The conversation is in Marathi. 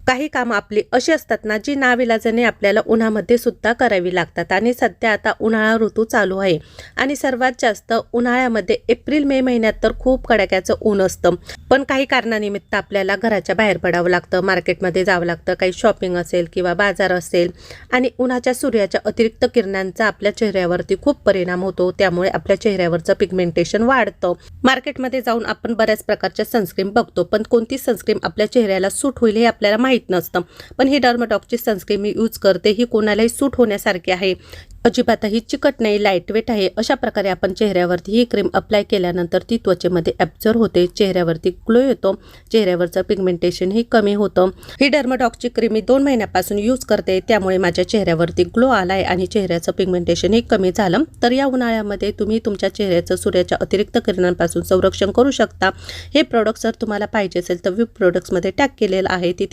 काही कामं आपली अशी असतात ना, जी नाविलाजाने आपल्याला उन्हामध्ये सुद्धा करावी लागतात आणि सध्या आता उन्हाळा ऋतू चालू आहे आणि सर्वात जास्त उन्हाळ्यामध्ये एप्रिल मे महिन्यात तर खूप कडाक्याचं ऊन असतं. पण काही कारणानिमित्त आपल्याला घराच्या बाहेर पडावं लागतं, मार्केटमध्ये जावं लागतं, काही शॉपिंग असेल किंवा बाजार असेल आणि उन्हाच्या सूर्याच्या अतिरिक्त किरणांचा आपल्या चेहऱ्यावरती खूप परिणाम होतो. त्यामुळे आपल्या चेहऱ्यावरचं पिगमेंटेशन वाढतं. मार्केटमध्ये जाऊन आपण बऱ्याच प्रकारच्या सनस्क्रीम बघतो, पण कोणती सनस्क्रीम आपल्या चेहऱ्याला सूट होईल हे आपल्याला माहीत नसतं. पण ही डर्माटॉकची सनस्क्रीम मी यूज करते. ही कोणालाही सूट होण्यासारखी आहे, अजिबातही चिकट नाही, लाईटवेट आहे. अशा प्रकारे आपण चेहऱ्यावरती ही क्रीम अप्लाय केल्यानंतर ती त्वचेमध्ये ॲब्झॉर्ब होते, चेहऱ्यावरती ग्लो येतो, चेहऱ्यावरचं पिगमेंटेशनही कमी होतं. ही डर्माटॉकची क्रीम मी 2 महिन्यापासून यूज करते, त्यामुळे माझ्या चेहऱ्यावरती ग्लो आला आहे आणि चेहऱ्याचं पिगमेंटेशनही कमी झालं. तर या उन्हाळ्यामध्ये तुम्ही तुमच्या चेहऱ्याचं सूर्याच्या अतिरिक्त किरणांपासून संरक्षण करू शकता. हे प्रोडक्ट जर तुम्हाला पाहिजे असेल तर व्ह्यू प्रोडक्ट्समध्ये टॅग केलेलं आहे, तिथे